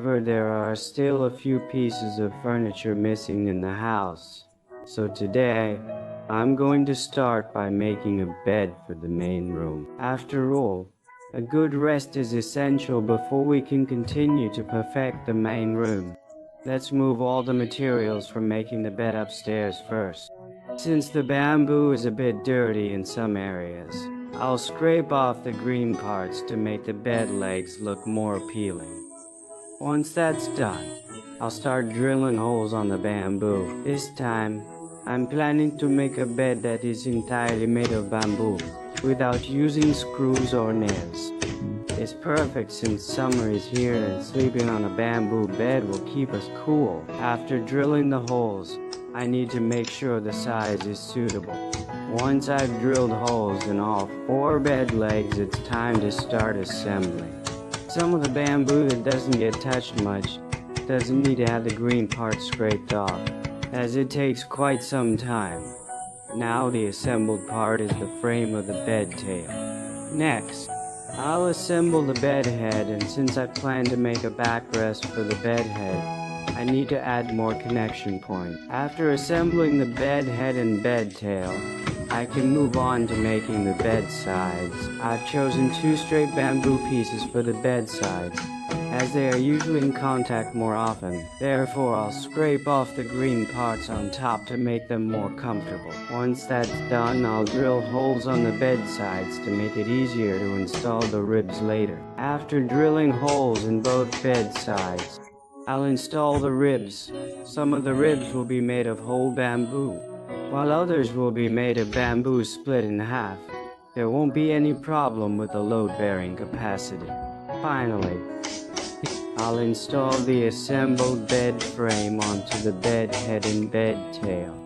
However, there are still a few pieces of furniture missing in the house. So today, I'm going to start by making a bed for the main room. After all, a good rest is essential before we can continue to perfect the main room. Let's move all the materials for making the bed upstairs first. Since the bamboo is a bit dirty in some areas, I'll scrape off the green parts to make the bed legs look more appealing. Once that's done, I'll start drilling holes on the bamboo. This time, I'm planning to make a bed that is entirely made of bamboo, without using screws or nails. It's perfect since summer is here and sleeping on a bamboo bed will keep us cool. After drilling the holes, I need to make sure the size is suitable. Once I've drilled holes in all 4 bed legs, it's time to start assembling. Some of the bamboo that doesn't get touched much doesn't need to have the green part scraped off, as it takes quite some time. Now the assembled part is the frame of the bed tail. Next, I'll assemble the bed head, and since I plan to make a backrest for the bed head, I need to add more connection points. After assembling the bed head and bed tail, I can move on to making the bed sides. I've chosen 2 straight bamboo pieces for the bed sides, as they are usually in contact more often. Therefore, I'll scrape off the green parts on top to make them more comfortable. Once that's done, I'll drill holes on the bed sides to make it easier to install the ribs later. After drilling holes in both bed sides, I'll install the ribs. Some of the ribs will be made of whole bamboo, while others will be made of bamboo split in half. There won't be any problem with the load-bearing capacity. Finally, I'll install the assembled bed frame onto the bed head and bed tail.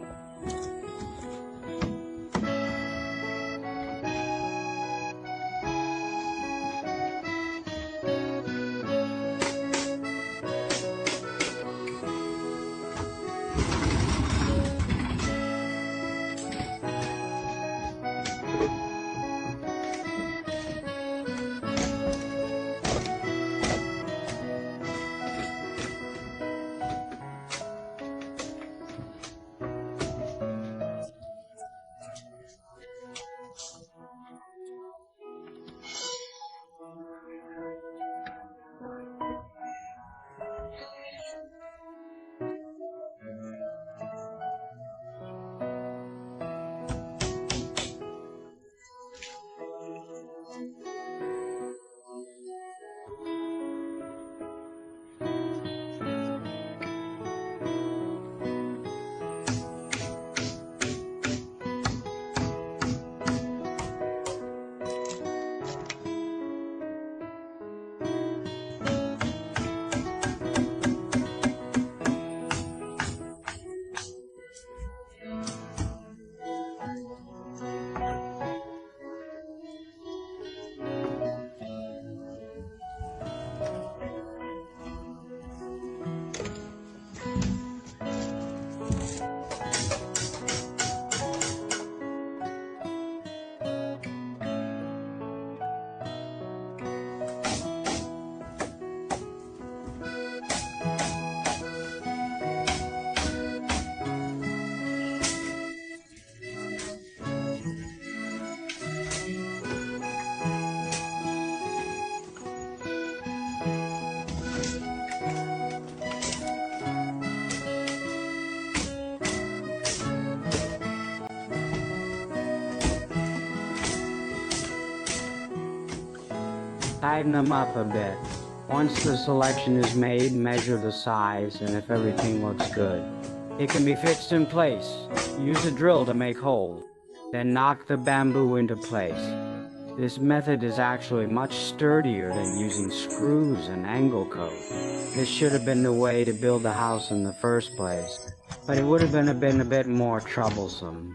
Tighten them up a bit. Once the selection is made, measure the size, and if everything looks good, it can be fixed in place. Use a drill to make holes, then knock the bamboo into place. This method is actually much sturdier than using screws and angle code. This should have been the way to build the house in the first place, but it would have been a bit more troublesome.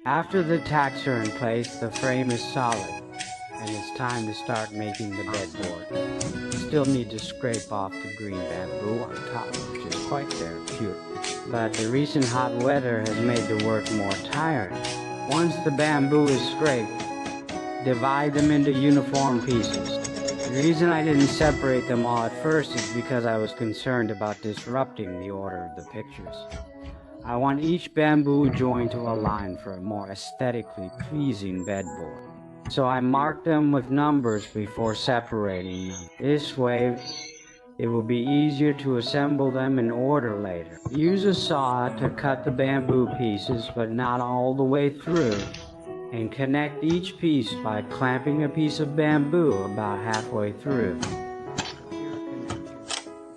After the tacks are in place, the frame is solid, and it's time to start making the bedboard. You still need to scrape off the green bamboo on top, which is quite therapeutic. But the recent hot weather has made the work more tiring. Once the bamboo is scraped, divide them into uniform pieces. The reason I didn't separate them all at first is because I was concerned about disrupting the order of the pictures. I want each bamboo joint to align for a more aesthetically pleasing bedboard. So I marked them with numbers before separating them. This way, it will be easier to assemble them in order later. Use a saw to cut the bamboo pieces, but not all the way through, and connect each piece by clamping a piece of bamboo about halfway through.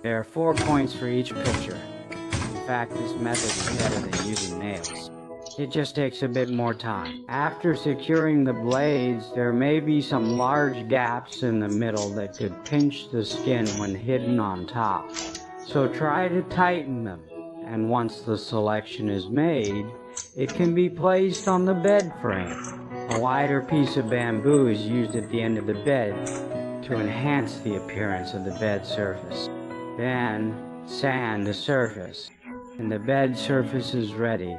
There are 4 points for each picture. In fact, this method is better than using nails. It just takes a bit more time. After securing the blades, there may be some large gaps in the middle that could pinch the skin when hidden on top. So try to tighten them, and once the selection is made, it can be placed on the bed frame. A wider piece of bamboo is used at the end of the bed to enhance the appearance of the bed surface. Then, sand the surface, and the bed surface is ready.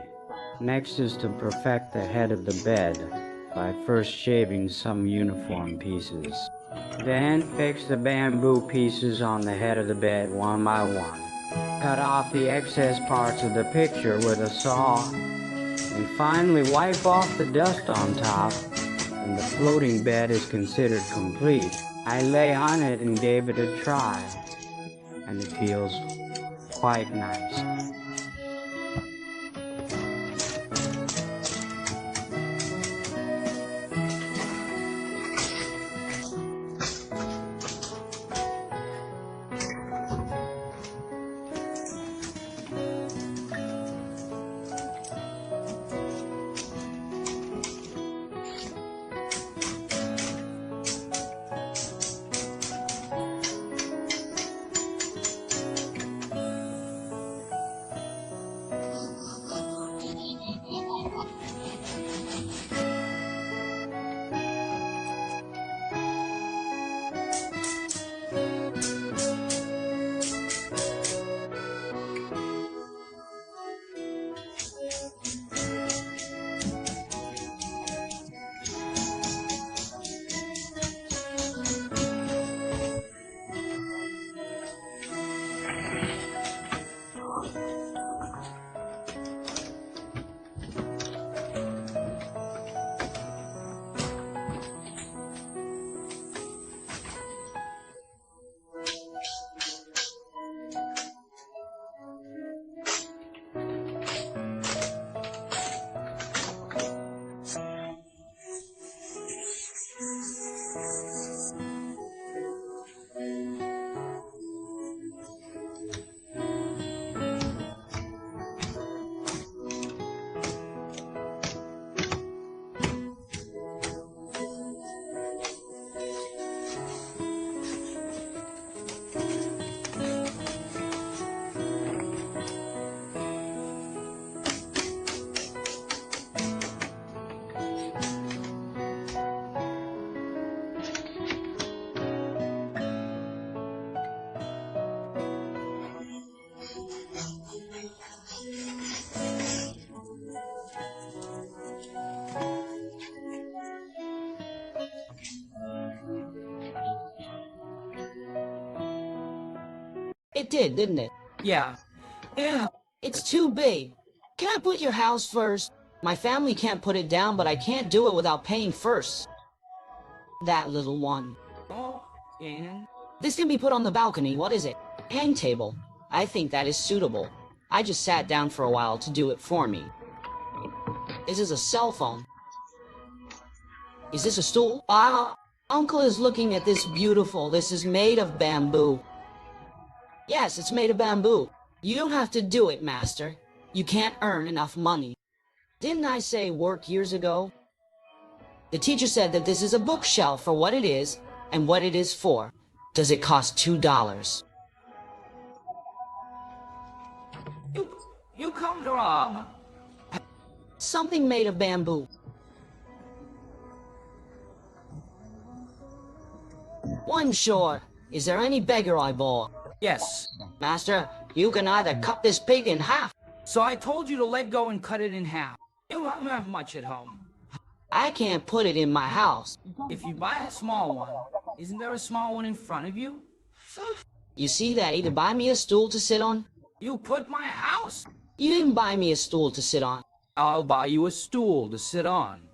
Next is to perfect the head of the bed by first shaving some uniform pieces. Then fix the bamboo pieces on the head of the bed one by one. Cut off the excess parts of the picture with a saw, and finally wipe off the dust on top, and the floating bed is considered complete. I lay on it and gave it a try, and it feels quite nice. It did, didn't it? Yeah. It's too big. Can I put your house first? My family can't put it down, but I can't do it without paying first. That little one. Oh, and? This can be put on the balcony. What is it? Hang table. I think that is suitable. I just sat down for a while to do it for me. This is a cell phone. Is this a stool? Uncle is looking at this beautiful. This is made of bamboo. Yes, it's made of bamboo. You don't have to do it, master. You can't earn enough money. Didn't I say work years ago? The teacher said that this is a bookshelf for what it is and what it is for. Does it cost $2? You come to Something made of bamboo. One short. Is there any beggar I bore? Yes. Master, you can either cut this pig in half. So I told you to let go and cut it in half. You don't have much at home. I can't put it in my house. If you buy a small one, isn't there a small one in front of you? You see that to buy me a stool to sit on? You put my house. You didn't buy me a stool to sit on. I'll buy you a stool to sit on.